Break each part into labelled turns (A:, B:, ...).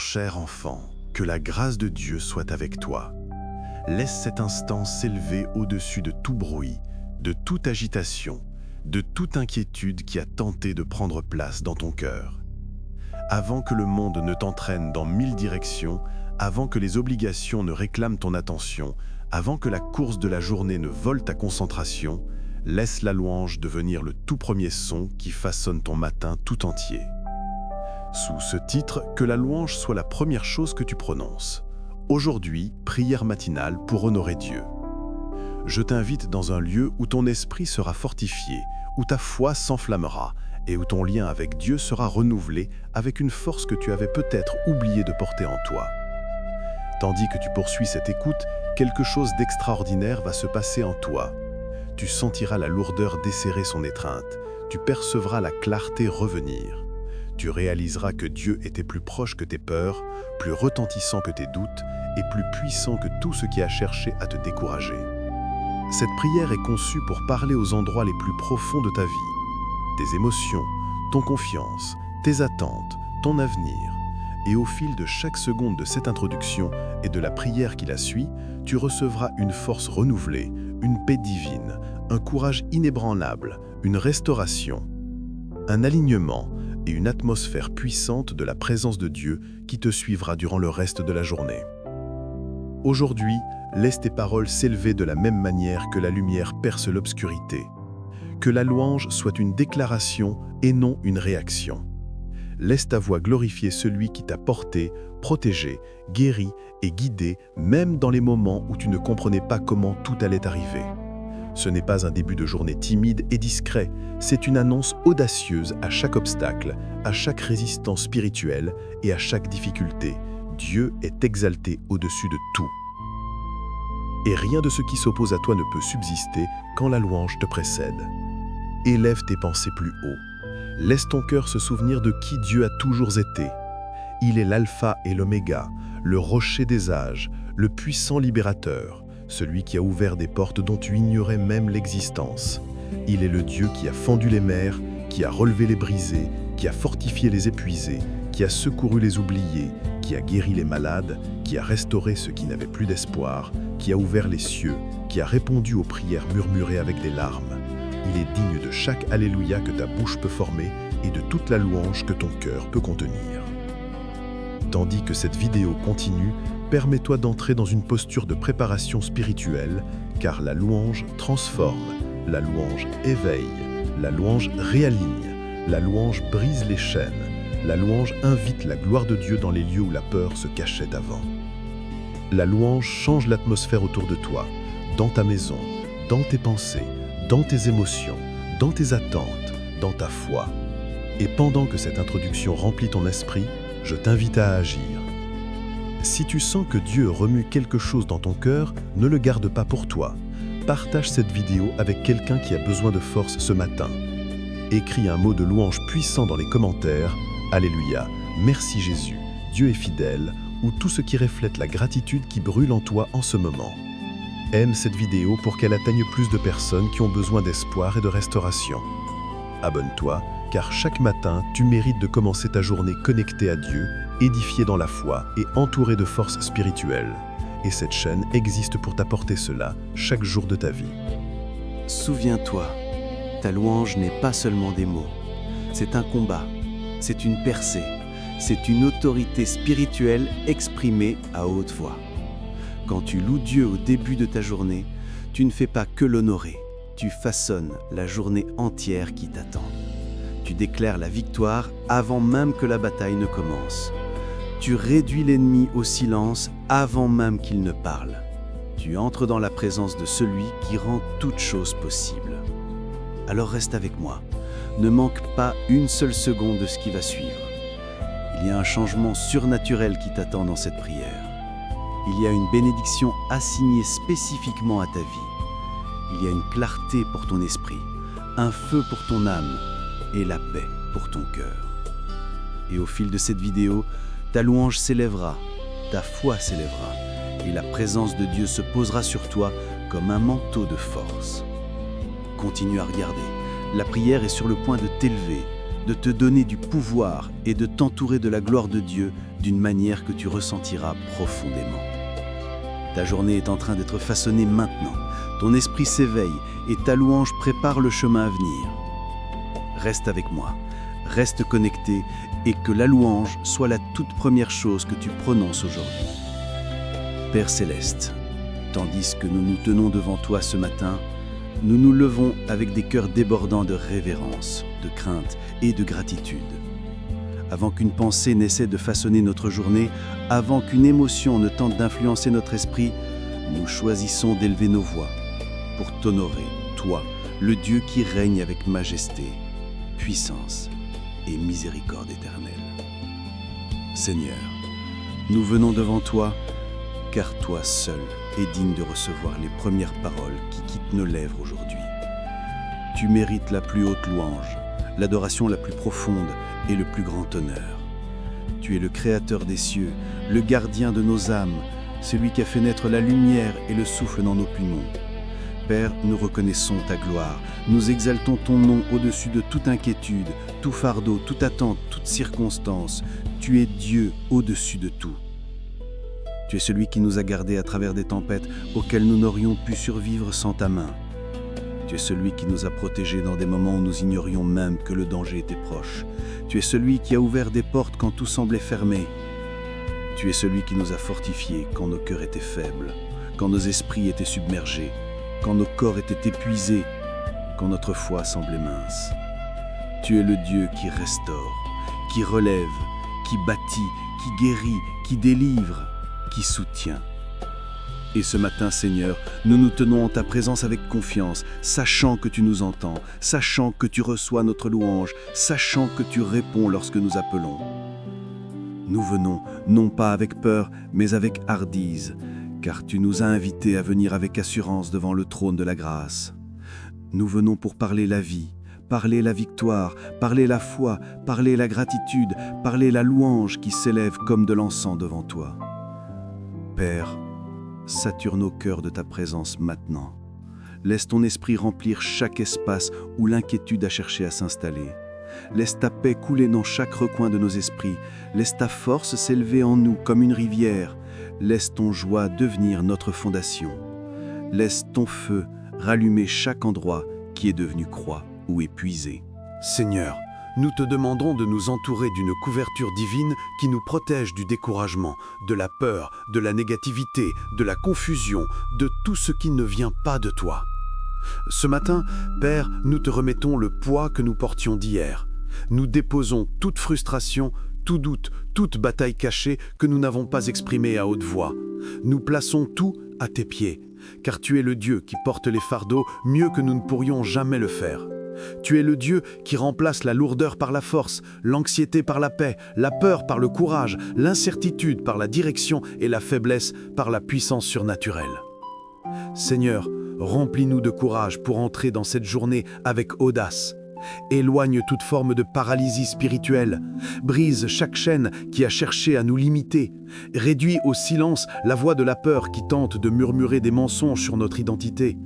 A: cher enfant, que la grâce de Dieu soit avec toi. Laisse cet instant s'élever au-dessus de tout bruit, de toute agitation, de toute inquiétude qui a tenté de prendre place dans ton cœur. Avant que le monde ne t'entraîne dans 1000 directions, avant que les obligations ne réclament ton attention, avant que la course de la journée ne vole ta concentration, laisse la louange devenir le tout premier son qui façonne ton matin tout entier. Sous ce titre, que la louange soit la première chose que tu prononces. Aujourd'hui, prière matinale pour honorer Dieu. Je t'invite dans un lieu où ton esprit sera fortifié, où ta foi s'enflammera et où ton lien avec Dieu sera renouvelé avec une force que tu avais peut-être oublié de porter en toi. Tandis que tu poursuis cette écoute, quelque chose d'extraordinaire va se passer en toi. Tu sentiras la lourdeur desserrer son étreinte, tu percevras la clarté revenir. Tu réaliseras que Dieu était plus proche que tes peurs, plus retentissant que tes doutes et plus puissant que tout ce qui a cherché à te décourager. Cette prière est conçue pour parler aux endroits les plus profonds de ta vie, tes émotions, ton confiance, tes attentes, ton avenir. Et au fil de chaque seconde de cette introduction et de la prière qui la suit, tu recevras une force renouvelée, une paix divine, un courage inébranlable, une restauration, un alignement et une atmosphère puissante de la présence de Dieu qui te suivra durant le reste de la journée. Aujourd'hui, laisse tes paroles s'élever de la même manière que la lumière perce l'obscurité. Que la louange soit une déclaration et non une réaction. Laisse ta voix glorifier celui qui t'a porté, protégé, guéri et guidé, même dans les moments où tu ne comprenais pas comment tout allait arriver. Ce n'est pas un début de journée timide et discret, c'est une annonce audacieuse à chaque obstacle, à chaque résistance spirituelle et à chaque difficulté. Dieu est exalté au-dessus de tout. Et rien de ce qui s'oppose à toi ne peut subsister quand la louange te précède. Élève tes pensées plus haut. Laisse ton cœur se souvenir de qui Dieu a toujours été. Il est l'alpha et l'oméga, le rocher des âges, le puissant libérateur, celui qui a ouvert des portes dont tu ignorais même l'existence. Il est le Dieu qui a fendu les mers, qui a relevé les brisés, qui a fortifié les épuisés, qui a secouru les oubliés, qui a guéri les malades, qui a restauré ceux qui n'avaient plus d'espoir, qui a ouvert les cieux, qui a répondu aux prières murmurées avec des larmes. Il est digne de chaque Alléluia que ta bouche peut former et de toute la louange que ton cœur peut contenir. Tandis que cette vidéo continue, permets-toi d'entrer dans une posture de préparation spirituelle, car la louange transforme, la louange éveille, la louange réaligne, la louange brise les chaînes, la louange invite la gloire de Dieu dans les lieux où la peur se cachait avant. La louange change l'atmosphère autour de toi, dans ta maison, dans tes pensées, dans tes émotions, dans tes attentes, dans ta foi. Et pendant que cette introduction remplit ton esprit, je t'invite à agir. Si tu sens que Dieu remue quelque chose dans ton cœur, ne le garde pas pour toi. Partage cette vidéo avec quelqu'un qui a besoin de force ce matin. Écris un mot de louange puissant dans les commentaires. Alléluia, merci Jésus, Dieu est fidèle, ou tout ce qui reflète la gratitude qui brûle en toi en ce moment. Aime cette vidéo pour qu'elle atteigne plus de personnes qui ont besoin d'espoir et de restauration. Abonne-toi, car chaque matin, tu mérites de commencer ta journée connectée à Dieu, édifié dans la foi et entouré de forces spirituelles. Et cette chaîne existe pour t'apporter cela chaque jour de ta vie.
B: Souviens-toi, ta louange n'est pas seulement des mots. C'est un combat, c'est une percée, c'est une autorité spirituelle exprimée à haute voix. Quand tu loues Dieu au début de ta journée, tu ne fais pas que l'honorer, tu façonnes la journée entière qui t'attend. Tu déclares la victoire avant même que la bataille ne commence. Tu réduis l'ennemi au silence avant même qu'il ne parle. Tu entres dans la présence de celui qui rend toute chose possible. Alors reste avec moi. Ne manque pas une seule seconde de ce qui va suivre. Il y a un changement surnaturel qui t'attend dans cette prière. Il y a une bénédiction assignée spécifiquement à ta vie. Il y a une clarté pour ton esprit, un feu pour ton âme et la paix pour ton cœur. Et au fil de cette vidéo, ta louange s'élèvera, ta foi s'élèvera et la présence de Dieu se posera sur toi comme un manteau de force. Continue à regarder. La prière est sur le point de t'élever, de te donner du pouvoir et de t'entourer de la gloire de Dieu d'une manière que tu ressentiras profondément. Ta journée est en train d'être façonnée maintenant. Ton esprit s'éveille et ta louange prépare le chemin à venir. Reste avec moi, reste connecté et que la louange soit la toute première chose que tu prononces aujourd'hui. Père Céleste, tandis que nous nous tenons devant toi ce matin, nous nous levons avec des cœurs débordants de révérence, de crainte et de gratitude. Avant qu'une pensée n'essaie de façonner notre journée, avant qu'une émotion ne tente d'influencer notre esprit, nous choisissons d'élever nos voix pour t'honorer, toi, le Dieu qui règne avec majesté, puissance et miséricorde éternelle. Seigneur, nous venons devant toi, car toi seul est digne de recevoir les premières paroles qui quittent nos lèvres aujourd'hui. Tu mérites la plus haute louange, l'adoration la plus profonde et le plus grand honneur. Tu es le Créateur des cieux, le gardien de nos âmes, celui qui a fait naître la lumière et le souffle dans nos poumons. Père, nous reconnaissons ta gloire, nous exaltons ton nom au-dessus de toute inquiétude, tout fardeau, toute attente, toute circonstance. Tu es Dieu au-dessus de tout. Tu es celui qui nous a gardés à travers des tempêtes auxquelles nous n'aurions pu survivre sans ta main. Tu es celui qui nous a protégés dans des moments où nous ignorions même que le danger était proche. Tu es celui qui a ouvert des portes quand tout semblait fermé. Tu es celui qui nous a fortifiés quand nos cœurs étaient faibles, quand nos esprits étaient submergés, quand nos corps étaient épuisés, quand notre foi semblait mince. Tu es le Dieu qui restaure, qui relève, qui bâtit, qui guérit, qui délivre, qui soutient. Et ce matin, Seigneur, nous nous tenons en ta présence avec confiance, sachant que tu nous entends, sachant que tu reçois notre louange, sachant que tu réponds lorsque nous appelons. Nous venons, non pas avec peur, mais avec hardise, car tu nous as invités à venir avec assurance devant le trône de la grâce. Nous venons pour parler la vie, parler la victoire, parler la foi, parler la gratitude, parler la louange qui s'élève comme de l'encens devant toi. Père, sature nos cœurs de ta présence maintenant. Laisse ton esprit remplir chaque espace où l'inquiétude a cherché à s'installer. Laisse ta paix couler dans chaque recoin de nos esprits. Laisse ta force s'élever en nous comme une rivière. Laisse ton joie devenir notre fondation. Laisse ton feu rallumer chaque endroit qui est devenu croix ou épuisé.
A: Seigneur, nous te demandons de nous entourer d'une couverture divine qui nous protège du découragement, de la peur, de la négativité, de la confusion, de tout ce qui ne vient pas de toi. Ce matin, Père, nous te remettons le poids que nous portions d'hier. Nous déposons toute frustration, tout doute, toute bataille cachée que nous n'avons pas exprimée à haute voix. Nous plaçons tout à tes pieds, car tu es le Dieu qui porte les fardeaux mieux que nous ne pourrions jamais le faire. Tu es le Dieu qui remplace la lourdeur par la force, l'anxiété par la paix, la peur par le courage, l'incertitude par la direction et la faiblesse par la puissance surnaturelle. Seigneur, remplis-nous de courage pour entrer dans cette journée avec audace. Éloigne toute forme de paralysie spirituelle. Brise chaque chaîne qui a cherché à nous limiter. Réduis au silence la voix de la peur qui tente de murmurer des mensonges sur notre identité.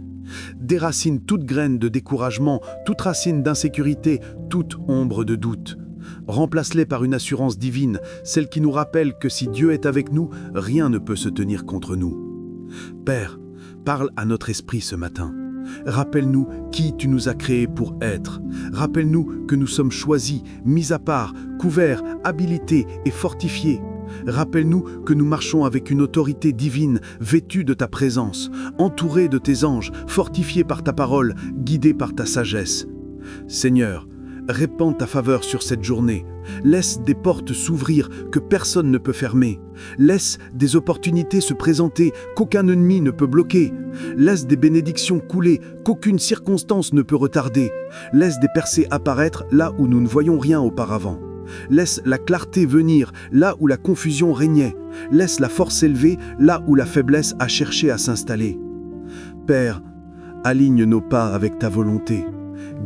A: Déracine toute graine de découragement, toute racine d'insécurité, toute ombre de doute. Remplace-les par une assurance divine, celle qui nous rappelle que si Dieu est avec nous, rien ne peut se tenir contre nous. Père, parle à notre esprit ce matin. Rappelle-nous qui tu nous as créés pour être. Rappelle-nous que nous sommes choisis, mis à part, couverts, habilités et fortifiés. Rappelle-nous que nous marchons avec une autorité divine, vêtue de ta présence, entourés de tes anges, fortifiés par ta parole, guidés par ta sagesse. Seigneur, répands ta faveur sur cette journée. Laisse des portes s'ouvrir que personne ne peut fermer. Laisse des opportunités se présenter qu'aucun ennemi ne peut bloquer. Laisse des bénédictions couler qu'aucune circonstance ne peut retarder. Laisse des percées apparaître là où nous ne voyons rien auparavant. Laisse la clarté venir là où la confusion régnait. Laisse la force s'élever là où la faiblesse a cherché à s'installer. Père, aligne nos pas avec ta volonté.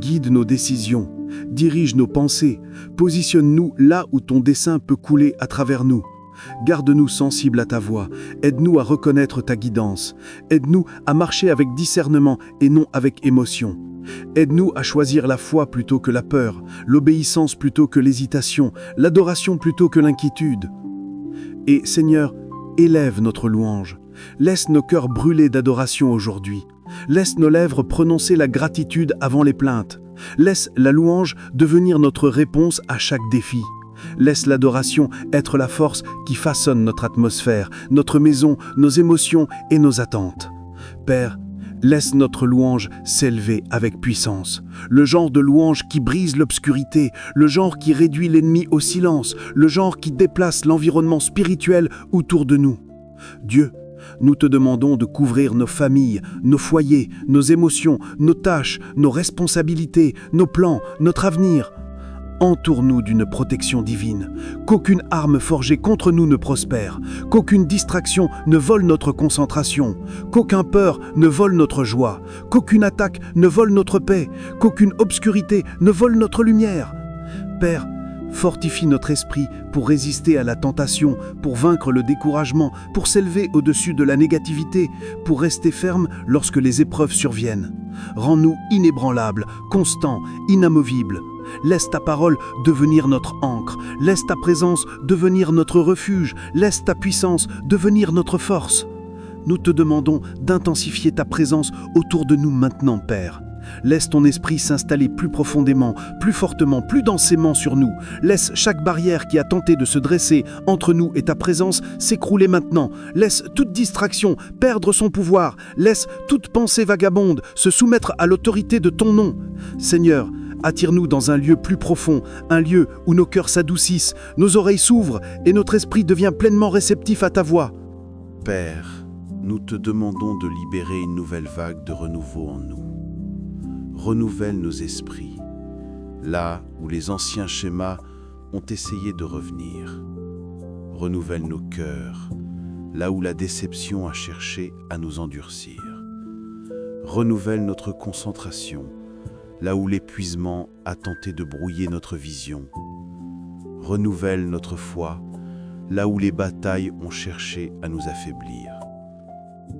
A: Guide nos décisions. Dirige nos pensées. Positionne-nous là où ton dessein peut couler à travers nous. Garde-nous sensibles à ta voix. Aide-nous à reconnaître ta guidance. Aide-nous à marcher avec discernement et non avec émotion.
C: Aide-nous à choisir la foi plutôt que la peur, l'obéissance plutôt que l'hésitation, l'adoration plutôt que l'inquiétude. Et Seigneur, élève notre louange. Laisse nos cœurs brûler d'adoration aujourd'hui. Laisse nos lèvres prononcer la gratitude avant les plaintes. Laisse la louange devenir notre réponse à chaque défi. Laisse l'adoration être la force qui façonne notre atmosphère, notre maison, nos émotions et nos attentes. Père, laisse notre louange s'élever avec puissance. Le genre de louange qui brise l'obscurité, le genre qui réduit l'ennemi au silence, le genre qui déplace l'environnement spirituel autour de nous. Dieu, nous te demandons de couvrir nos familles, nos foyers, nos émotions, nos tâches, nos responsabilités, nos plans, notre avenir. Entoure-nous d'une protection divine, qu'aucune arme forgée contre nous ne prospère, qu'aucune distraction ne vole notre concentration, qu'aucun peur ne vole notre joie, qu'aucune attaque ne vole notre paix, qu'aucune obscurité ne vole notre lumière. Père, fortifie notre esprit pour résister à la tentation, pour vaincre le découragement, pour s'élever au-dessus de la négativité, pour rester ferme lorsque les épreuves surviennent. Rends-nous inébranlables, constants, inamovibles. Laisse ta parole devenir notre ancre, laisse ta présence devenir notre refuge, laisse ta puissance devenir notre force. Nous te demandons d'intensifier ta présence autour de nous maintenant, Père. Laisse ton esprit s'installer plus profondément, plus fortement, plus densément sur nous. Laisse chaque barrière qui a tenté de se dresser entre nous et ta présence s'écrouler maintenant. Laisse toute distraction perdre son pouvoir. Laisse toute pensée vagabonde se soumettre à l'autorité de ton nom. Seigneur, attire-nous dans un lieu plus profond, un lieu où nos cœurs s'adoucissent, nos oreilles s'ouvrent et notre esprit devient pleinement réceptif à ta voix.
A: Père, nous te demandons de libérer une nouvelle vague de renouveau en nous. Renouvelle nos esprits, là où les anciens schémas ont essayé de revenir. Renouvelle nos cœurs, là où la déception a cherché à nous endurcir. Renouvelle notre concentration, là où l'épuisement a tenté de brouiller notre vision. Renouvelle notre foi, là où les batailles ont cherché à nous affaiblir.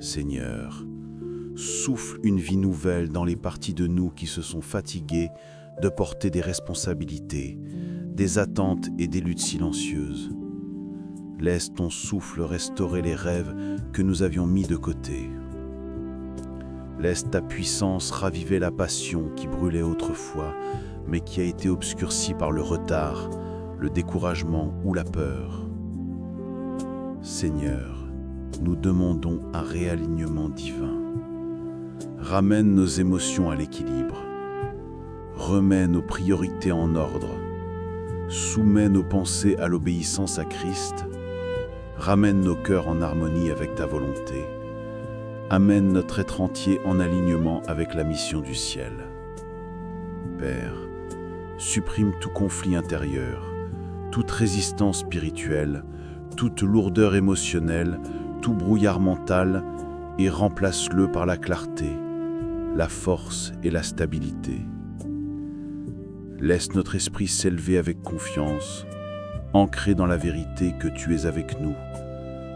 A: Seigneur, souffle une vie nouvelle dans les parties de nous qui se sont fatiguées de porter des responsabilités, des attentes et des luttes silencieuses. Laisse ton souffle restaurer les rêves que nous avions mis de côté. Laisse ta puissance raviver la passion qui brûlait autrefois, mais qui a été obscurcie par le retard, le découragement ou la peur. Seigneur, nous demandons un réalignement divin. Ramène nos émotions à l'équilibre. Remets nos priorités en ordre. Soumets nos pensées à l'obéissance à Christ. Ramène nos cœurs en harmonie avec ta volonté. Amène notre être entier en alignement avec la mission du ciel. Père, supprime tout conflit intérieur, toute résistance spirituelle, toute lourdeur émotionnelle, tout brouillard mental et remplace-le par la clarté, la force et la stabilité. Laisse notre esprit s'élever avec confiance, ancré dans la vérité que tu es avec nous,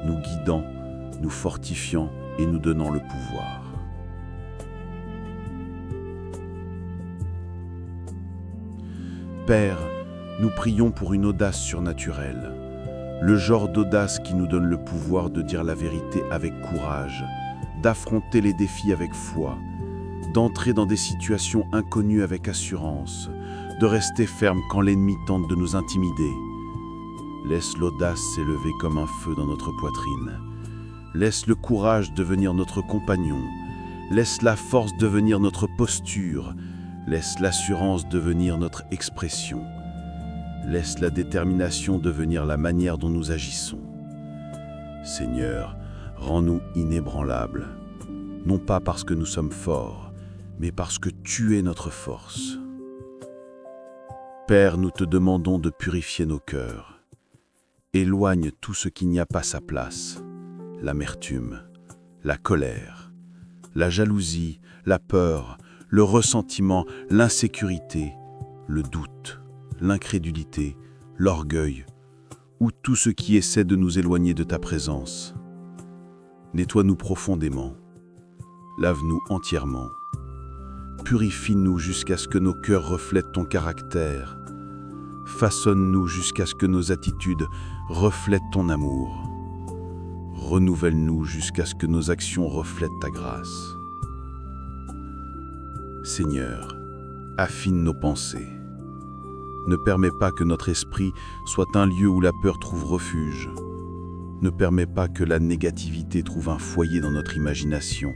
A: nous guidant, nous fortifiant et nous donnant le pouvoir. Père, nous prions pour une audace surnaturelle, le genre d'audace qui nous donne le pouvoir de dire la vérité avec courage, d'affronter les défis avec foi, d'entrer dans des situations inconnues avec assurance, de rester ferme quand l'ennemi tente de nous intimider. Laisse l'audace s'élever comme un feu dans notre poitrine. Laisse le courage devenir notre compagnon. Laisse la force devenir notre posture. Laisse l'assurance devenir notre expression. Laisse la détermination devenir la manière dont nous agissons. Seigneur, rends-nous inébranlables, non pas parce que nous sommes forts, mais parce que tu es notre force. Père, nous te demandons de purifier nos cœurs. Éloigne tout ce qui n'y a pas sa place, l'amertume, la colère, la jalousie, la peur, le ressentiment, l'insécurité, le doute, l'incrédulité, l'orgueil, ou tout ce qui essaie de nous éloigner de ta présence. Nettoie-nous profondément, lave-nous entièrement.
C: purifie-nous jusqu'à ce que nos cœurs reflètent ton caractère. Façonne-nous jusqu'à ce que nos attitudes reflètent ton amour. Renouvelle-nous jusqu'à ce que nos actions reflètent ta grâce. Seigneur, affine nos pensées. Ne permets pas que notre esprit soit un lieu où la peur trouve refuge. Ne permets pas que la négativité trouve un foyer dans notre imagination.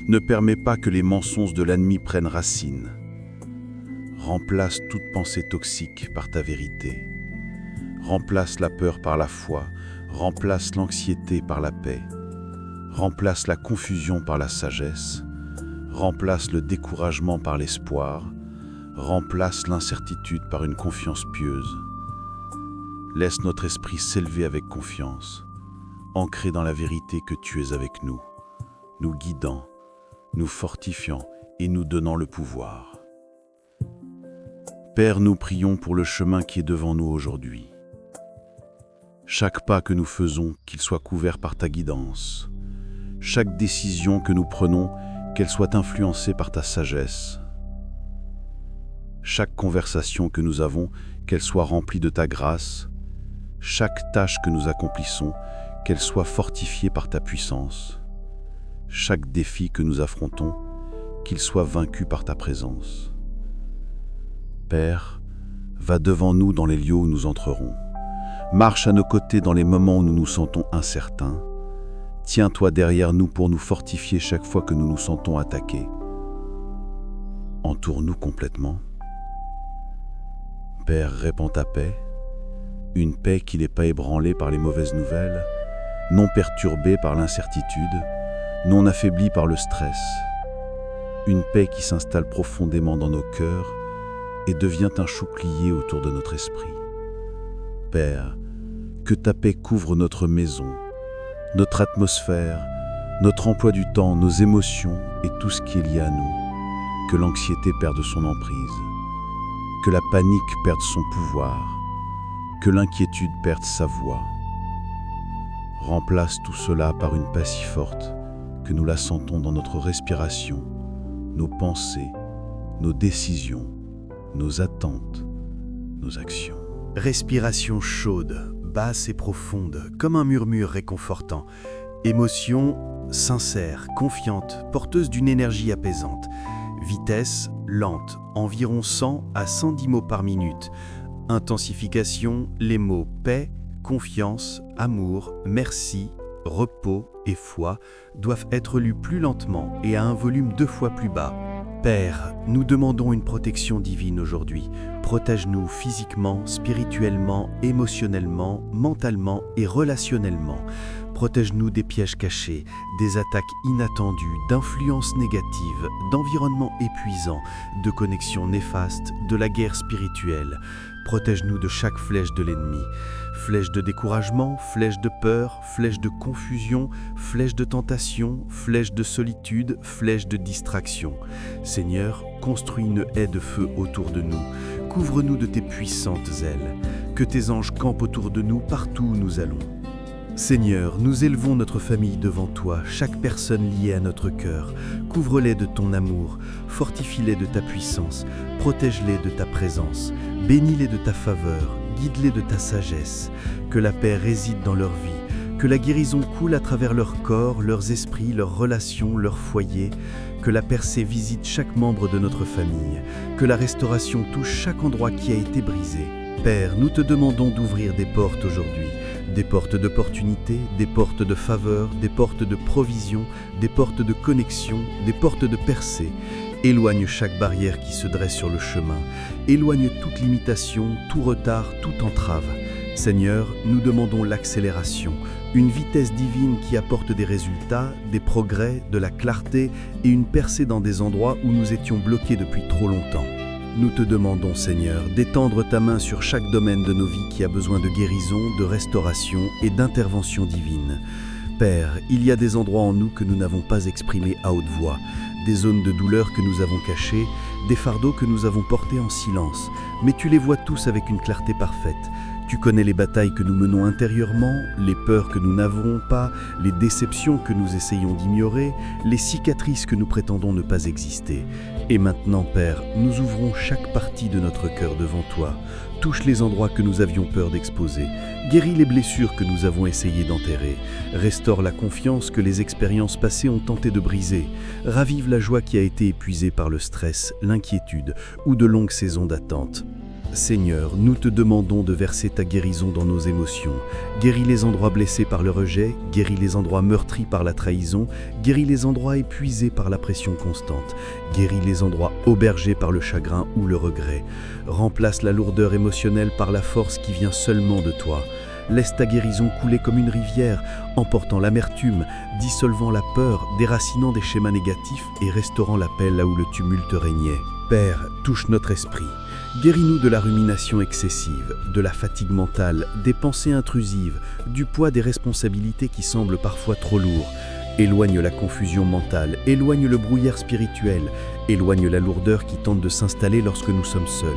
C: Ne permets pas que les mensonges de l'ennemi prennent racine. Remplace toute pensée toxique par ta vérité. Remplace la peur par la foi. Remplace l'anxiété par la paix. Remplace la confusion par la sagesse. Remplace le découragement par l'espoir. Remplace l'incertitude par une confiance pieuse. Laisse notre esprit s'élever avec confiance, ancré dans la vérité que tu es avec nous, nous guidant, nous fortifiant et nous donnant le pouvoir. Père, nous prions pour le chemin qui est devant nous aujourd'hui. Chaque pas que nous faisons, qu'il soit couvert par ta guidance. Chaque décision que nous prenons, qu'elle soit influencée par ta sagesse. Chaque conversation que nous avons, qu'elle soit remplie de ta grâce. Chaque tâche que nous accomplissons, qu'elle soit fortifiée par ta puissance. Chaque défi que nous affrontons, qu'il soit vaincu par ta présence. Père, va devant nous dans les lieux où nous entrerons. Marche à nos côtés dans les moments où nous nous sentons incertains. Tiens-toi derrière nous pour nous fortifier chaque fois que nous nous sentons attaqués. Entoure-nous complètement. Père, répands ta paix, une paix qui n'est pas ébranlée par les mauvaises nouvelles, non perturbée par l'incertitude, non affaiblie par le stress. Une paix qui s'installe profondément dans nos cœurs et devient un chouclier autour de notre esprit. Père, que ta paix couvre notre maison, notre atmosphère, notre emploi du temps, nos émotions et tout ce qui est lié à nous. Que l'anxiété perde son emprise, que la panique perde son pouvoir, que l'inquiétude perde sa voix. Remplace tout cela par une paix si forte que nous la sentons dans notre respiration, nos pensées, nos décisions, nos attentes, nos actions.
B: Respiration chaude, basse et profonde, comme un murmure réconfortant. Émotion sincère, confiante, porteuse d'une énergie apaisante. Vitesse lente, environ 100 à 110 mots par minute. Intensification, les mots paix, confiance, amour, merci, repos et foi doivent être lus plus lentement et à un volume 2 fois plus bas. Père, nous demandons une protection divine aujourd'hui. Protège-nous physiquement, spirituellement, émotionnellement, mentalement et relationnellement. Protège-nous des pièges cachés, des attaques inattendues, d'influences négatives, d'environnements épuisants, de connexions néfastes, de la guerre spirituelle. Protège-nous de chaque flèche de l'ennemi. Flèche de découragement, flèche de peur, flèche de confusion, flèche de tentation, flèche de solitude, flèche de distraction. Seigneur, construis une haie de feu autour de nous. Couvre-nous de tes puissantes ailes. Que tes anges campent autour de nous partout où nous allons. Seigneur, nous élevons notre famille devant toi, chaque personne liée à notre cœur. Couvre-les de ton amour, fortifie-les de ta puissance, protège-les de ta présence, bénis-les de ta faveur, guide-les de ta sagesse. Que la paix réside dans leur vie, que la guérison coule à travers leur corps, leurs esprits, leurs relations, leurs foyers. Que la percée visite chaque membre de notre famille, que la restauration touche chaque endroit qui a été brisé. Père, nous te demandons d'ouvrir des portes aujourd'hui. Des portes d'opportunité, des portes de faveur, des portes de provision, des portes de connexion, des portes de percée. Éloigne chaque barrière qui se dresse sur le chemin. Éloigne toute limitation, tout retard, toute entrave. Seigneur, nous demandons l'accélération, une vitesse divine qui apporte des résultats, des progrès, de la clarté et une percée dans des endroits où nous étions bloqués depuis trop longtemps. Nous te demandons, Seigneur, d'étendre ta main sur chaque domaine de nos vies qui a besoin de guérison, de restauration et d'intervention divine. Père, il y a des endroits en nous que nous n'avons pas exprimés à haute voix, des zones de douleur que nous avons cachées, des fardeaux que nous avons portés en silence, mais tu les vois tous avec une clarté parfaite.
C: Tu connais les batailles que nous menons intérieurement, les peurs que nous n'avons pas, les déceptions que nous essayons d'ignorer, les cicatrices que nous prétendons ne pas exister. Et maintenant, Père, nous ouvrons chaque partie de notre cœur devant toi. Touche les endroits que nous avions peur d'exposer. Guéris les blessures que nous avons essayé d'enterrer. Restaure la confiance que les expériences passées ont tenté de briser. Ravive la joie qui a été épuisée par le stress, l'inquiétude ou de longues saisons d'attente. Seigneur, nous te demandons de verser ta guérison dans nos émotions. Guéris les endroits blessés par le rejet, guéris les endroits meurtris par la trahison, guéris les endroits épuisés par la pression constante, guéris les endroits aubergés par le chagrin ou le regret. Remplace la lourdeur émotionnelle par la force qui vient seulement de toi. Laisse ta guérison couler comme une rivière, emportant l'amertume, dissolvant la peur, déracinant des schémas négatifs et restaurant la paix là où le tumulte régnait. Père, touche notre esprit. Guéris-nous de la rumination excessive, de la fatigue mentale, des pensées intrusives, du poids des responsabilités qui semblent parfois trop lourds. Éloigne la confusion mentale, éloigne le brouillard spirituel, éloigne la lourdeur qui tente de s'installer lorsque nous sommes seuls.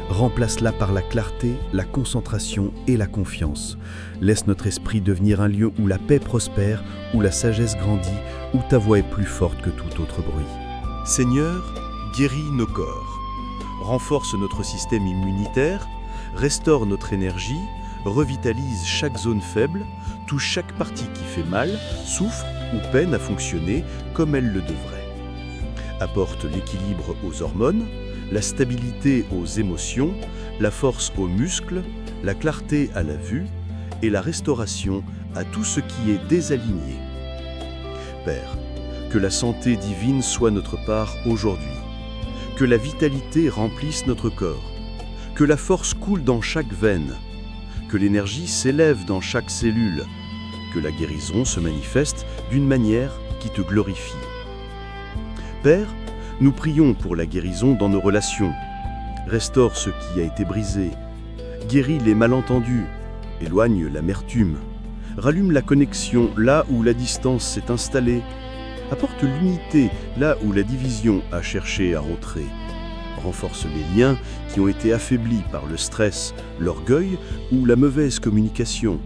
C: Remplace-la par la clarté, la concentration et la confiance. Laisse notre esprit devenir un lieu où la paix prospère, où la sagesse grandit, où ta voix est plus forte que tout autre bruit. Seigneur, guéris nos corps. Renforce notre système immunitaire, restaure notre énergie, revitalise chaque zone faible, touche chaque partie qui fait mal, souffre ou peine à fonctionner comme elle le devrait. Apporte l'équilibre aux hormones, la stabilité aux émotions, la force aux muscles, la clarté à la vue et la restauration à tout ce qui est désaligné. Père, que la santé divine soit notre part aujourd'hui. Que la vitalité remplisse notre corps, que la force coule dans chaque veine, que l'énergie s'élève dans chaque cellule, que la guérison se manifeste d'une manière qui te glorifie. Père, nous prions pour la guérison dans nos relations. Restaure ce qui a été brisé, guéris les malentendus, éloigne l'amertume, rallume la connexion là où la distance s'est installée, apporte l'unité là où la division a cherché à rentrer. Renforce les liens qui ont été affaiblis par le stress, l'orgueil ou la mauvaise communication.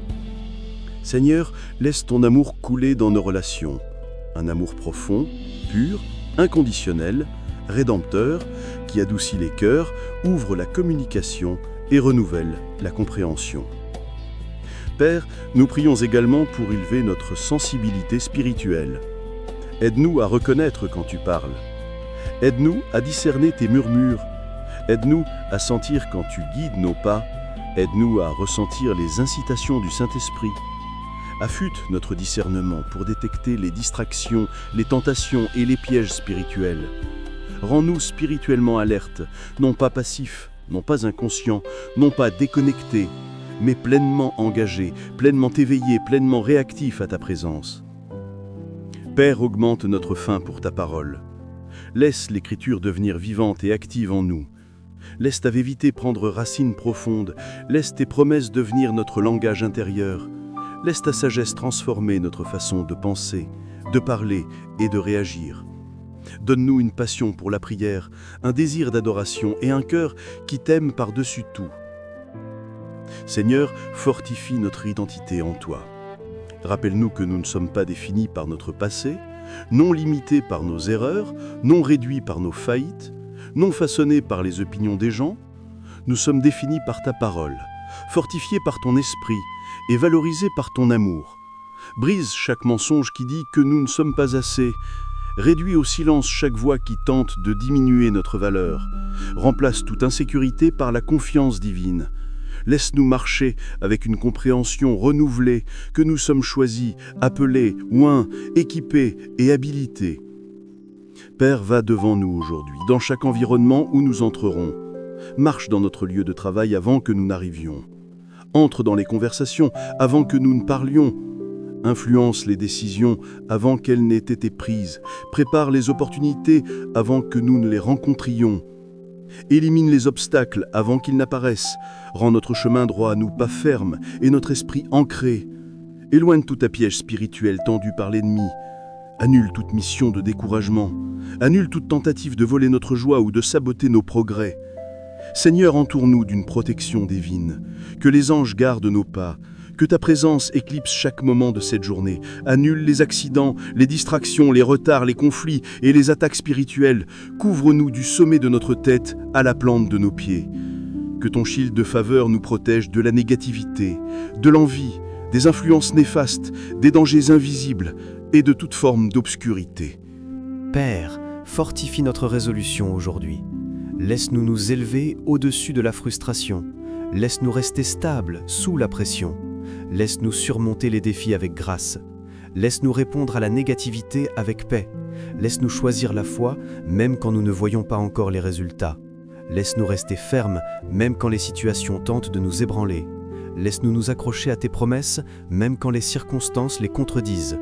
C: Seigneur, laisse ton amour couler dans nos relations. Un amour profond, pur, inconditionnel, rédempteur, qui adoucit les cœurs, ouvre la communication et renouvelle la compréhension. Père, nous prions également pour élever notre sensibilité spirituelle. Aide-nous à reconnaître quand tu parles. Aide-nous à discerner tes murmures. Aide-nous à sentir quand tu guides nos pas. Aide-nous à ressentir les incitations du Saint-Esprit. Affûte notre discernement pour détecter les distractions, les tentations et les pièges spirituels. Rends-nous spirituellement alertes, non pas passifs, non pas inconscients, non pas déconnectés, mais pleinement engagés, pleinement éveillés, pleinement réactifs à ta présence. Père, augmente notre faim pour ta parole. Laisse l'Écriture devenir vivante et active en nous. Laisse ta vérité prendre racine profonde. Laisse tes promesses devenir notre langage intérieur. Laisse ta sagesse transformer notre façon de penser, de parler et de réagir. Donne-nous une passion pour la prière, un désir d'adoration et un cœur qui t'aime par-dessus tout. Seigneur, fortifie notre identité en toi. Rappelle-nous que nous ne sommes pas définis par notre passé, non limités par nos erreurs, non réduits par nos faillites, non façonnés par les opinions des gens. Nous sommes définis par ta parole, fortifiés par ton esprit et valorisés par ton amour. Brise chaque mensonge qui dit que nous ne sommes pas assez. Réduis au silence chaque voix qui tente de diminuer notre valeur. Remplace toute insécurité par la confiance divine. Laisse-nous marcher avec une compréhension renouvelée que nous sommes choisis, appelés, oints, équipés et habilités. Père, va devant nous aujourd'hui, dans chaque environnement où nous entrerons. Marche dans notre lieu de travail avant que nous n'arrivions. Entre dans les conversations avant que nous ne parlions. Influence les décisions avant qu'elles n'aient été prises. Prépare les opportunités avant que nous ne les rencontrions. Élimine les obstacles avant qu'ils n'apparaissent. Rends notre chemin droit, nous pas ferme, et notre esprit ancré. Éloigne tout piège spirituel tendu par l'ennemi. Annule toute mission de découragement. Annule toute tentative de voler notre joie ou de saboter nos progrès. Seigneur, entoure-nous d'une protection divine. Que les anges gardent nos pas. Que ta présence éclipse chaque moment de cette journée. Annule les accidents, les distractions, les retards, les conflits et les attaques spirituelles. Couvre-nous du sommet de notre tête à la plante de nos pieds. Que ton shield de faveur nous protège de la négativité, de l'envie, des influences néfastes, des dangers invisibles et de toute forme d'obscurité.
B: Père, fortifie notre résolution aujourd'hui. Laisse-nous nous élever au-dessus de la frustration. Laisse-nous rester stables sous la pression. Laisse-nous surmonter les défis avec grâce. Laisse-nous répondre à la négativité avec paix. Laisse-nous choisir la foi, même quand nous ne voyons pas encore les résultats. Laisse-nous rester fermes, même quand les situations tentent de nous ébranler. Laisse-nous nous accrocher à tes promesses, même quand les circonstances les contredisent.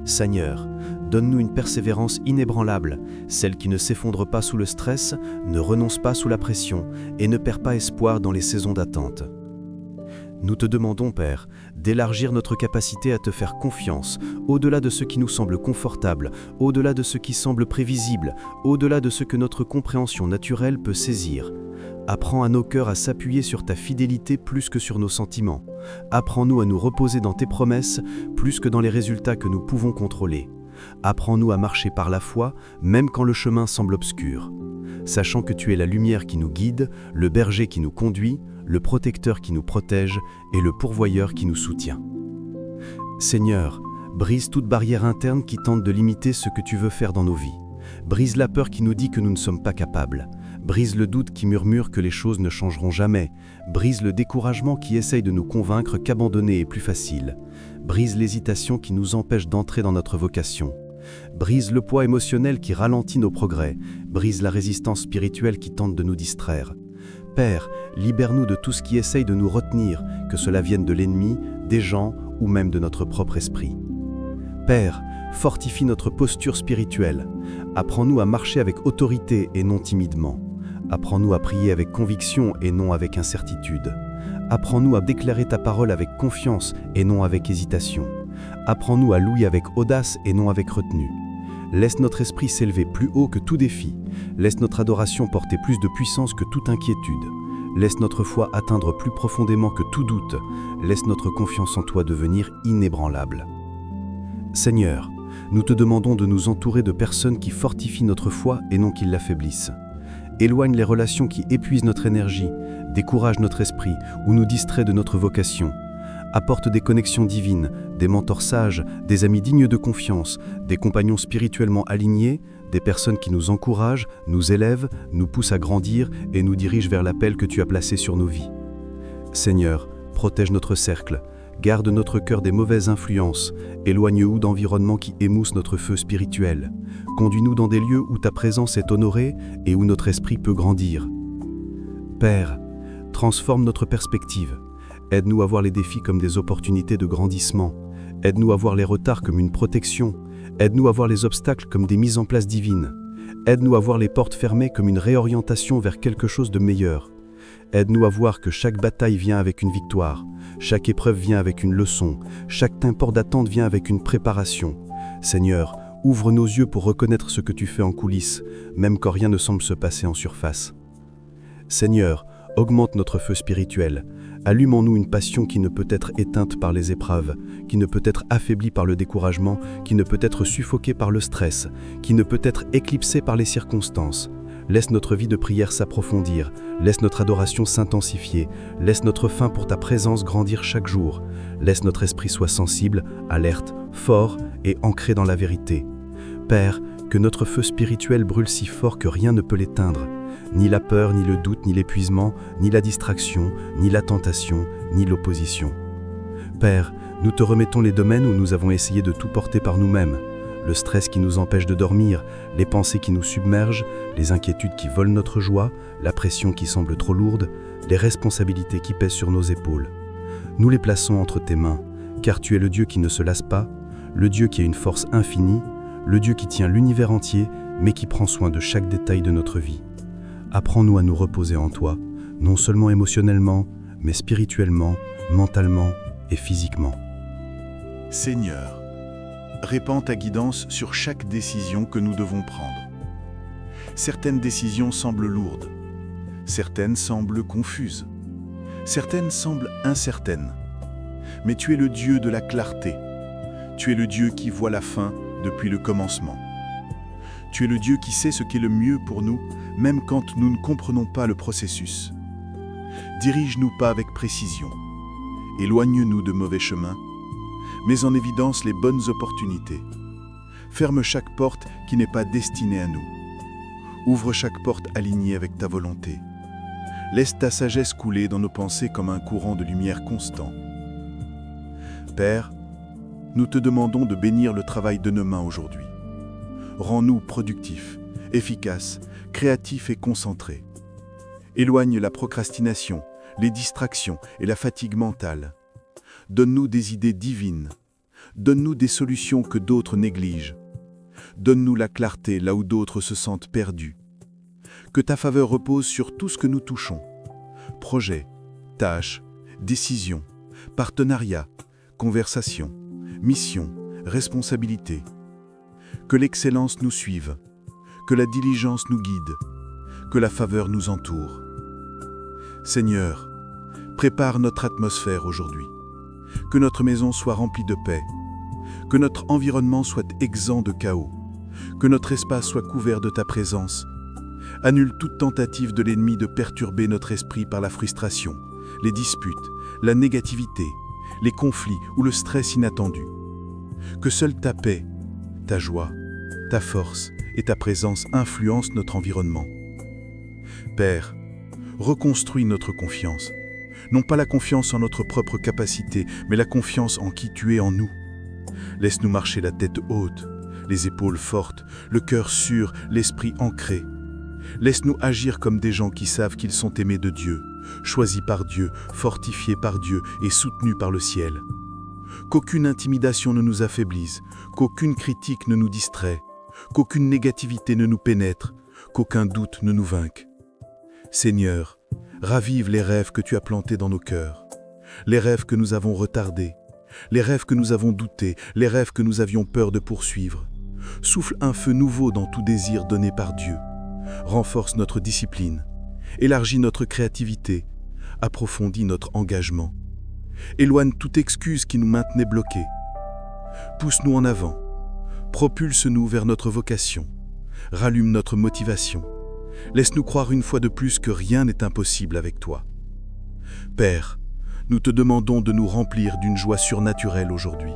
B: Seigneur, donne-nous une persévérance inébranlable, celle qui ne s'effondre pas sous le stress, ne renonce pas sous la pression et ne perd pas espoir dans les saisons d'attente. Nous te demandons, Père, d'élargir notre capacité à te faire confiance, au-delà de ce qui nous semble confortable, au-delà de ce qui semble prévisible, au-delà de ce que notre compréhension naturelle peut saisir. Apprends à nos cœurs à s'appuyer sur ta fidélité plus que sur nos sentiments. Apprends-nous à nous reposer dans tes promesses plus que dans les résultats que nous pouvons contrôler. Apprends-nous à marcher par la foi, même quand le chemin semble obscur. Sachant que tu es la lumière qui nous guide, le berger qui nous conduit, le protecteur qui nous protège et le pourvoyeur qui nous soutient. Seigneur, brise toute barrière interne qui tente de limiter ce que tu veux faire dans nos vies. Brise la peur qui nous dit que nous ne sommes pas capables. Brise le doute qui murmure que les choses ne changeront jamais. Brise le découragement qui essaye de nous convaincre qu'abandonner est plus facile. Brise l'hésitation qui nous empêche d'entrer dans notre vocation. Brise le poids émotionnel qui ralentit nos progrès. Brise la résistance spirituelle qui tente de nous distraire. Père, libère-nous de tout ce qui essaye de nous retenir, que cela vienne de l'ennemi, des gens ou même de notre propre esprit. Père, fortifie notre posture spirituelle. Apprends-nous à marcher avec autorité et non timidement. Apprends-nous à prier avec conviction et non avec incertitude. Apprends-nous à déclarer ta parole avec confiance et non avec hésitation. Apprends-nous à louer avec audace et non avec retenue. Laisse notre esprit s'élever plus haut que tout défi. Laisse notre adoration porter plus de puissance que toute inquiétude. Laisse notre foi atteindre plus profondément que tout doute. Laisse notre confiance en toi devenir inébranlable. Seigneur, nous te demandons de nous entourer de personnes qui fortifient notre foi et non qui l'affaiblissent. Éloigne les relations qui épuisent notre énergie, découragent notre esprit ou nous distraient de notre vocation. Apporte des connexions divines, des mentors sages, des amis dignes de confiance, des compagnons spirituellement alignés, des personnes qui nous encouragent, nous élèvent, nous poussent à grandir et nous dirigent vers l'appel que tu as placé sur nos vies. Seigneur, protège notre cercle, garde notre cœur des mauvaises influences, éloigne-nous d'environnements qui émoussent notre feu spirituel. Conduis-nous dans des lieux où ta présence est honorée et où notre esprit peut grandir. Père, transforme notre perspective. Aide-nous à voir les défis comme des opportunités de grandissement. Aide-nous à voir les retards comme une protection. Aide-nous à voir les obstacles comme des mises en place divines. Aide-nous à voir les portes fermées comme une réorientation vers quelque chose de meilleur. Aide-nous à voir que chaque bataille vient avec une victoire, chaque épreuve vient avec une leçon, chaque tempor d'attente vient avec une préparation. Seigneur, ouvre nos yeux pour reconnaître ce que tu fais en coulisses, même quand rien ne semble se passer en surface. Seigneur, augmente notre feu spirituel. Allume en nous une passion qui ne peut être éteinte par les épreuves, qui ne peut être affaiblie par le découragement, qui ne peut être suffoquée par le stress, qui ne peut être éclipsée par les circonstances. Laisse notre vie de prière s'approfondir, laisse notre adoration s'intensifier, laisse notre faim pour ta présence grandir chaque jour, laisse notre esprit soit sensible, alerte, fort et ancré dans la vérité. Père, que notre feu spirituel brûle si fort que rien ne peut l'éteindre. Ni la peur, ni le doute, ni l'épuisement, ni la distraction, ni la tentation, ni l'opposition. Père, nous te remettons les domaines où nous avons essayé de tout porter par nous-mêmes. Le stress qui nous empêche de dormir, les pensées qui nous submergent, les inquiétudes qui volent notre joie, la pression qui semble trop lourde, les responsabilités qui pèsent sur nos épaules. Nous les plaçons entre tes mains, car tu es le Dieu qui ne se lasse pas, le Dieu qui a une force infinie, le Dieu qui tient l'univers entier, mais qui prend soin de chaque détail de notre vie. Apprends-nous à nous reposer en toi, non seulement émotionnellement, mais spirituellement, mentalement et physiquement.
A: Seigneur, répands ta guidance sur chaque décision que nous devons prendre. Certaines décisions semblent lourdes.
D: Certaines semblent confuses. Certaines semblent incertaines. Mais tu es le Dieu de la clarté. Tu es le Dieu qui voit la fin depuis le commencement. Tu es le Dieu qui sait ce qui est le mieux pour nous, même quand nous ne comprenons pas le processus. Dirige-nous pas avec précision. Éloigne-nous de mauvais chemins. Mets en évidence les bonnes opportunités. Ferme chaque porte qui n'est pas destinée à nous. Ouvre chaque porte alignée avec ta volonté. Laisse ta sagesse couler dans nos pensées comme un courant de lumière constant. Père, nous te demandons de bénir le travail de nos mains aujourd'hui. Rends-nous productifs, efficaces, créatifs et concentrés. Éloigne la procrastination, les distractions et la fatigue mentale. Donne-nous des idées divines. Donne-nous des solutions que d'autres négligent. Donne-nous la clarté là où d'autres se sentent perdus. Que ta faveur repose sur tout ce que nous touchons. Projets, tâches, décisions, partenariats, conversations, missions, responsabilités. Que l'excellence nous suive, que la diligence nous guide, que la faveur nous entoure. Seigneur, prépare notre atmosphère aujourd'hui. Que notre maison soit remplie de paix, que notre environnement soit exempt de chaos, que notre espace soit couvert de ta présence. Annule toute tentative de l'ennemi de perturber notre esprit par la frustration, les disputes, la négativité, les conflits ou le stress inattendu. Que seule ta paix, ta joie, ta force et ta présence influencent notre environnement. Père, reconstruis notre confiance. Non pas la confiance en notre propre capacité, mais la confiance en qui tu es en nous. Laisse-nous marcher la tête haute, les épaules fortes, le cœur sûr, l'esprit ancré. Laisse-nous agir comme des gens qui savent qu'ils sont aimés de Dieu, choisis par Dieu, fortifiés par Dieu et soutenus par le ciel. Qu'aucune intimidation ne nous affaiblisse, qu'aucune critique ne nous distrait, qu'aucune négativité ne nous pénètre, qu'aucun doute ne nous vainque. Seigneur, ravive les rêves que tu as plantés dans nos cœurs, les rêves que nous avons retardés, les rêves que nous avons doutés, les rêves que nous avions peur de poursuivre. Souffle un feu nouveau dans tout désir donné par Dieu. Renforce notre discipline, élargis notre créativité, approfondis notre engagement. Éloigne toute excuse qui nous maintenait bloqués. Pousse-nous en avant, propulse-nous vers notre vocation, rallume notre motivation. Laisse-nous croire une fois de plus que rien n'est impossible avec toi. Père, nous te demandons de nous remplir d'une joie surnaturelle aujourd'hui.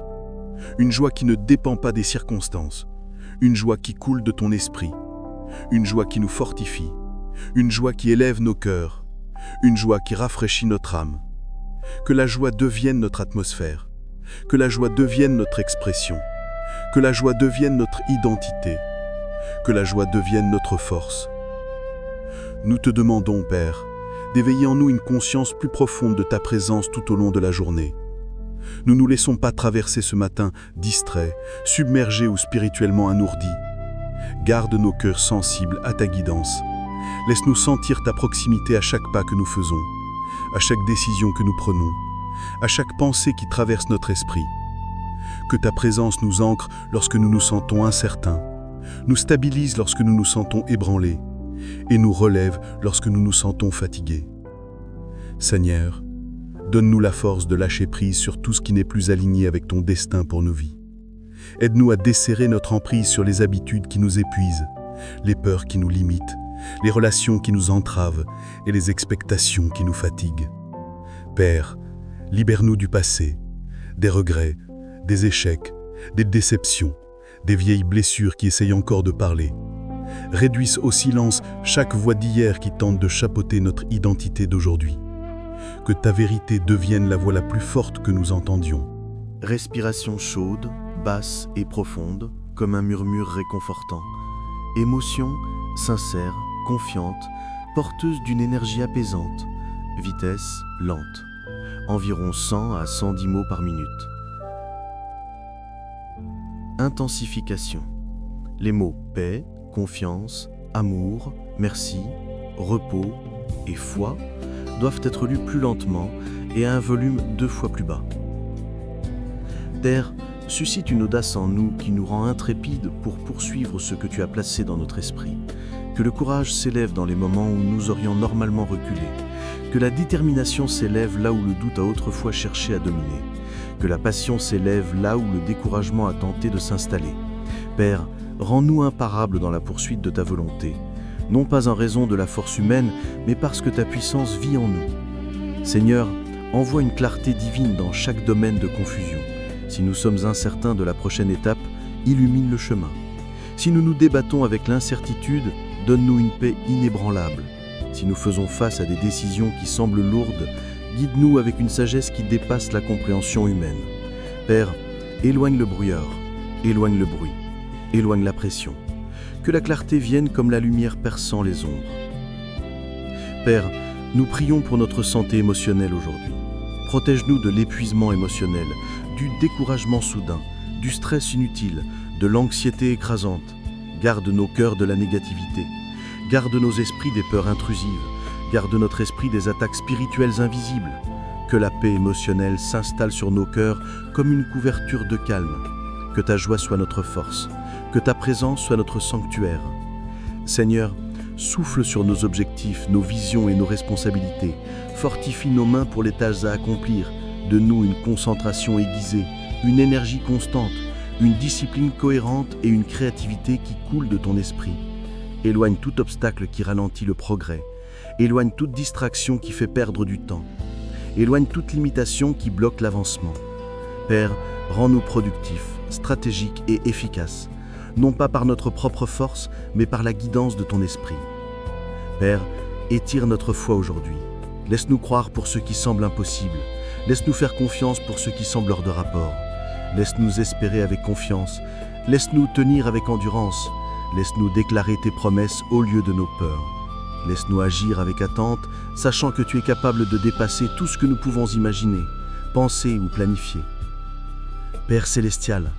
D: Une joie qui ne dépend pas des circonstances, une joie qui coule de ton esprit, une joie qui nous fortifie, une joie qui élève nos cœurs, une joie qui rafraîchit notre âme. Que la joie devienne notre atmosphère, que la joie devienne notre expression, que la joie devienne notre identité, que la joie devienne notre force. Nous te demandons, Père, d'éveiller en nous une conscience plus profonde de ta présence tout au long de la journée. Ne nous laissons pas traverser ce matin distraits, submergés ou spirituellement alourdis. Garde nos cœurs sensibles à ta guidance. Laisse-nous sentir ta proximité à chaque pas que nous faisons, à chaque décision que nous prenons, à chaque pensée qui traverse notre esprit. Que ta présence nous ancre lorsque nous nous sentons incertains, nous stabilise lorsque nous nous sentons ébranlés, et nous relève lorsque nous nous sentons fatigués. Seigneur, donne-nous la force de lâcher prise sur tout ce qui n'est plus aligné avec ton destin pour nos vies. Aide-nous à desserrer notre emprise sur les habitudes qui nous épuisent, les peurs qui nous limitent, les relations qui nous entravent et les expectations qui nous fatiguent. Père, libère-nous du passé, des regrets, des échecs, des déceptions, des vieilles blessures qui essayent encore de parler. Réduise au silence chaque voix d'hier qui tente de chapeauter notre identité d'aujourd'hui. Que ta vérité devienne la voix la plus forte que nous entendions.
B: Respiration chaude, basse et profonde, comme un murmure réconfortant. Émotion sincère, confiante, porteuse d'une énergie apaisante. Vitesse lente, environ 100 à 110 mots par minute. Intensification. Les mots paix, confiance, amour, merci, repos et foi doivent être lus plus lentement et à un volume 2 fois plus bas. Père, suscite une audace en nous qui nous rend intrépides pour poursuivre ce que tu as placé dans notre esprit.
C: Que le courage s'élève dans les moments où nous aurions normalement reculé. Que la détermination s'élève là où le doute a autrefois cherché à dominer. Que la passion s'élève là où le découragement a tenté de s'installer. Père, rends-nous imparables dans la poursuite de ta volonté, non pas en raison de la force humaine, mais parce que ta puissance vit en nous. Seigneur, envoie une clarté divine dans chaque domaine de confusion. Si nous sommes incertains de la prochaine étape, illumine le chemin. Si nous nous débattons avec l'incertitude, donne-nous une paix inébranlable. Si nous faisons face à des décisions qui semblent lourdes, guide-nous avec une sagesse qui dépasse la compréhension humaine. Père, éloigne le brouillard, éloigne le bruit, éloigne la pression. Que la clarté vienne comme la lumière perçant les ombres. Père, nous prions pour notre santé émotionnelle aujourd'hui. Protège-nous de l'épuisement émotionnel, du découragement soudain, du stress inutile, de l'anxiété écrasante. Garde nos cœurs de la négativité. Garde nos esprits des peurs intrusives. Garde notre esprit des attaques spirituelles invisibles. Que la paix émotionnelle s'installe sur nos cœurs comme une couverture de calme. Que ta joie soit notre force. Que ta présence soit notre sanctuaire. Seigneur, souffle sur nos objectifs, nos visions et nos responsabilités. Fortifie nos mains pour les tâches à accomplir. De nous une concentration aiguisée, une énergie constante, une discipline cohérente et une créativité qui coule de ton esprit. Éloigne tout obstacle qui ralentit le progrès. Éloigne toute distraction qui fait perdre du temps. Éloigne toute limitation qui bloque l'avancement. Père, rends-nous productifs, stratégiques et efficaces, non pas par notre propre force, mais par la guidance de ton esprit. Père, étire notre foi aujourd'hui. Laisse-nous croire pour ce qui semble impossible. Laisse-nous faire confiance pour ce qui semble hors de rapport. Laisse-nous espérer avec confiance. Laisse-nous tenir avec endurance. Laisse-nous déclarer tes promesses au lieu de nos peurs. Laisse-nous agir avec attente, sachant que tu es capable de dépasser tout ce que nous pouvons imaginer, penser ou planifier. Père célestial,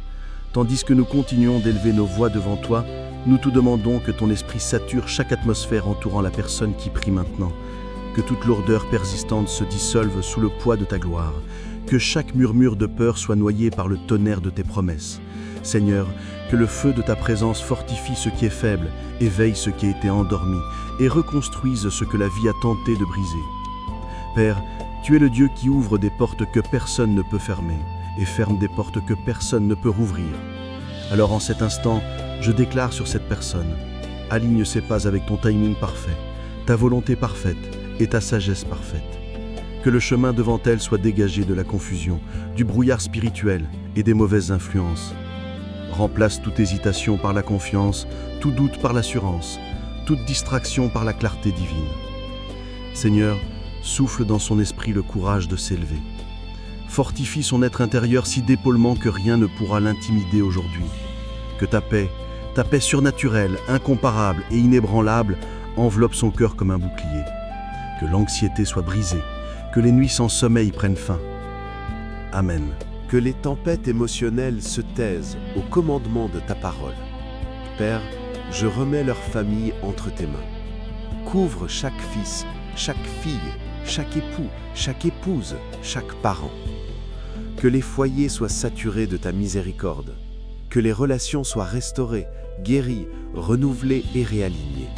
C: tandis que nous continuons d'élever nos voix devant toi, nous te demandons que ton esprit sature chaque atmosphère entourant la personne qui prie maintenant, que toute lourdeur persistante se dissolve sous le poids de ta gloire, que chaque murmure de peur soit noyé par le tonnerre de tes promesses. Seigneur, que le feu de ta présence fortifie ce qui est faible, éveille ce qui a été endormi et reconstruise ce que la vie a tenté de briser. Père, tu es le Dieu qui ouvre des portes que personne ne peut fermer et ferme des portes que personne ne peut rouvrir. Alors en cet instant, je déclare sur cette personne, aligne ses pas avec ton timing parfait, ta volonté parfaite et ta sagesse parfaite. Que le chemin devant elle soit dégagé de la confusion, du brouillard spirituel et des mauvaises influences. Remplace toute hésitation par la confiance, tout doute par l'assurance, toute distraction par la clarté divine. Seigneur, souffle dans son esprit le courage de s'élever. Fortifie son être intérieur si d'épaulement que rien ne pourra l'intimider aujourd'hui. Que ta paix surnaturelle, incomparable et inébranlable, enveloppe son cœur comme un bouclier. Que l'anxiété soit brisée, que les nuits sans sommeil prennent fin. Amen.
B: Que les tempêtes émotionnelles se taisent au commandement de ta parole. Père, je remets leur famille entre tes mains. Couvre chaque fils, chaque fille, chaque époux, chaque épouse, chaque parent. Que les foyers soient saturés de ta miséricorde. Que les relations soient restaurées, guéries, renouvelées et réalignées.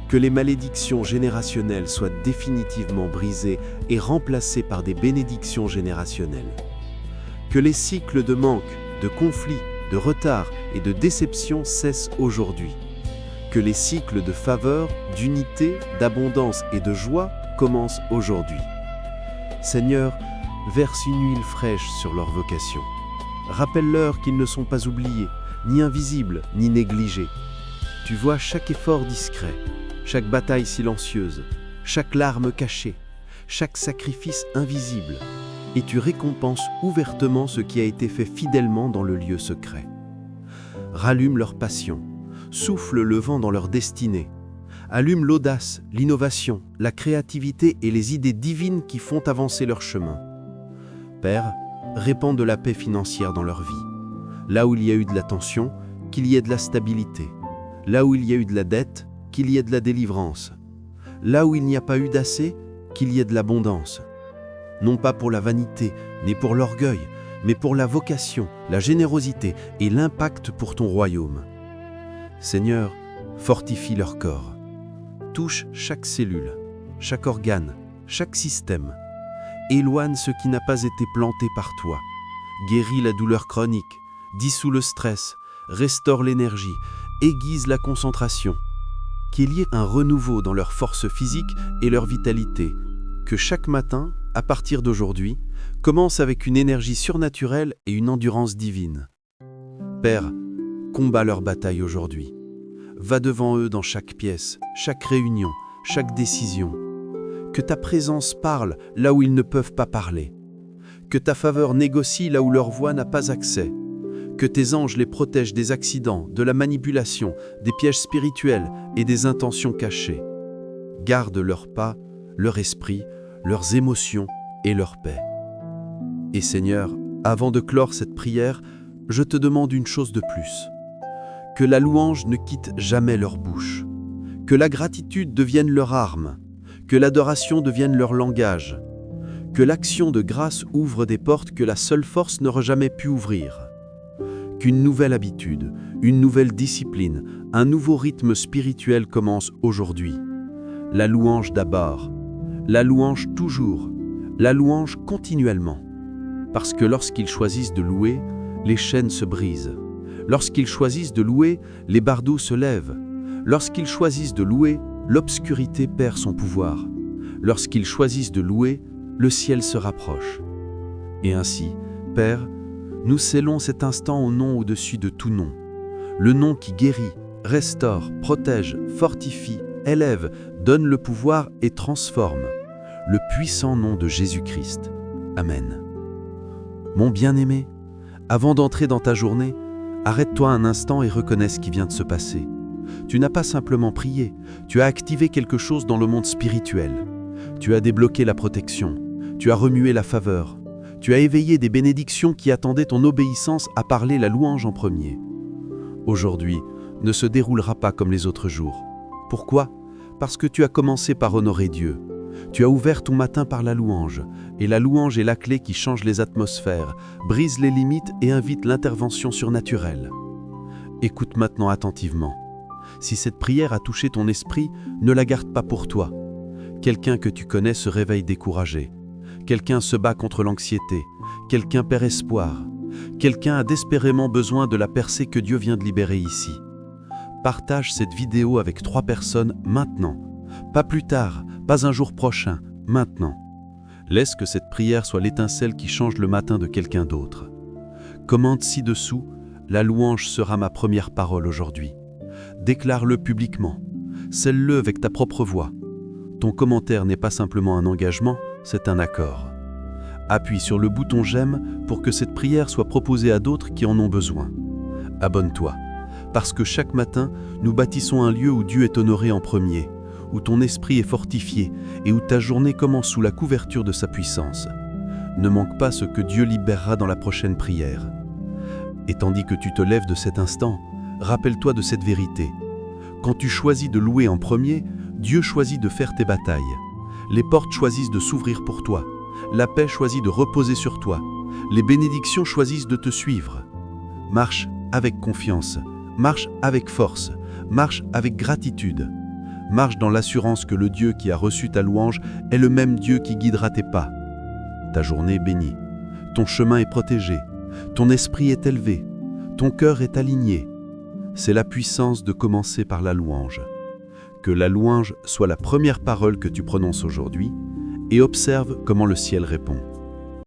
B: Que les malédictions générationnelles soient définitivement brisées et remplacées par des bénédictions générationnelles. Que les cycles de manque, de conflits, de retard et de déception cessent aujourd'hui. Que les cycles de faveur, d'unité, d'abondance et de joie commencent aujourd'hui. Seigneur, verse une huile fraîche sur leur vocation. Rappelle-leur qu'ils ne sont pas oubliés, ni invisibles, ni négligés. Tu vois chaque effort discret, chaque bataille silencieuse, chaque larme cachée, chaque sacrifice invisible, et tu récompenses ouvertement ce qui a été fait fidèlement dans le lieu secret. Rallume leur passion, souffle le vent dans leur destinée, allume l'audace, l'innovation, la créativité et les idées divines qui font avancer leur chemin. Père, répands de la paix financière dans leur vie. Là où il y a eu de la tension, qu'il y ait de la stabilité. Là où il y a eu de la dette, qu'il y ait de la délivrance. Là où il n'y a pas eu d'assez, qu'il y ait de l'abondance. Non pas pour la vanité, ni pour l'orgueil, mais pour la vocation, la générosité et l'impact pour ton royaume. Seigneur, fortifie leur corps. Touche chaque cellule, chaque organe, chaque système. Éloigne ce qui n'a pas été planté par toi. Guéris la douleur chronique, dissout le stress, restaure l'énergie, aiguise la concentration. Qu'il y ait un renouveau dans leur force physique et leur vitalité. Que chaque matin, à partir d'aujourd'hui, commence avec une énergie surnaturelle et une endurance divine. Père, combat leur bataille aujourd'hui. Va devant eux dans chaque pièce, chaque réunion, chaque décision. Que ta présence parle là où ils ne peuvent pas parler. Que ta faveur négocie là où leur voix n'a pas accès. Que tes anges les protègent des accidents, de la manipulation, des pièges spirituels et des intentions cachées. Garde leurs pas, leur esprit, leurs émotions et leur paix. Et Seigneur, avant de clore cette prière, je te demande une chose de plus. Que la louange ne quitte jamais leur bouche. Que la gratitude devienne leur arme. Que l'adoration devienne leur langage. Que l'action de grâce ouvre des portes que la seule force n'aurait jamais pu ouvrir. Qu'une nouvelle habitude, une nouvelle discipline, un nouveau rythme spirituel commence aujourd'hui. La louange d'abord, la louange toujours, la louange continuellement. Parce que lorsqu'ils choisissent de louer, les chaînes se brisent. Lorsqu'ils choisissent de louer, les bardeaux se lèvent. Lorsqu'ils choisissent de louer, l'obscurité perd son pouvoir. Lorsqu'ils choisissent de louer, le ciel se rapproche. Et ainsi, Père, nous scellons cet instant au nom au-dessus de tout nom. Le nom qui guérit, restaure, protège, fortifie, élève, donne le pouvoir et transforme. Le puissant nom de Jésus-Christ. Amen. Mon bien-aimé, avant d'entrer dans ta journée, arrête-toi un instant et reconnais ce qui vient de se passer. Tu n'as pas simplement prié, tu as activé quelque chose dans le monde spirituel. Tu as débloqué la protection, tu as remué la faveur. Tu as éveillé des bénédictions qui attendaient ton obéissance à parler la louange en premier. Aujourd'hui ne se déroulera pas comme les autres jours. Pourquoi ? Parce que tu as commencé par honorer Dieu. Tu as ouvert ton matin par la louange, et la louange est la clé qui change les atmosphères, brise les limites et invite l'intervention surnaturelle. Écoute maintenant attentivement. Si cette prière a touché ton esprit, ne la garde pas pour toi. Quelqu'un que tu connais se réveille découragé. Quelqu'un se bat contre l'anxiété, quelqu'un perd espoir, quelqu'un a désespérément besoin de la percée que Dieu vient de libérer ici. Partage cette vidéo avec 3 personnes maintenant, pas plus tard, pas un jour prochain, maintenant. Laisse que cette prière soit l'étincelle qui change le matin de quelqu'un d'autre. Commente ci-dessous, la louange sera ma première parole aujourd'hui. Déclare-le publiquement, scelle-le avec ta propre voix. Ton commentaire n'est pas simplement un engagement, c'est un accord. Appuie sur le bouton j'aime pour que cette prière soit proposée à d'autres qui en ont besoin. Abonne-toi, parce que chaque matin, nous bâtissons un lieu où Dieu est honoré en premier, où ton esprit est fortifié et où ta journée commence sous la couverture de sa puissance. Ne manque pas ce que Dieu libérera dans la prochaine prière. Et tandis que tu te lèves de cet instant, rappelle-toi de cette vérité. Quand tu choisis de louer en premier, Dieu choisit de faire tes batailles. Les portes choisissent de s'ouvrir pour toi. La paix choisit de reposer sur toi. Les bénédictions choisissent de te suivre. Marche avec confiance. Marche avec force. Marche avec gratitude. Marche dans l'assurance que le Dieu qui a reçu ta louange est le même Dieu qui guidera tes pas. Ta journée est bénie. Ton chemin est protégé. Ton esprit est élevé. Ton cœur est aligné. C'est la puissance de commencer par la louange. Que la louange soit la première parole que tu prononces aujourd'hui et observe comment le ciel répond.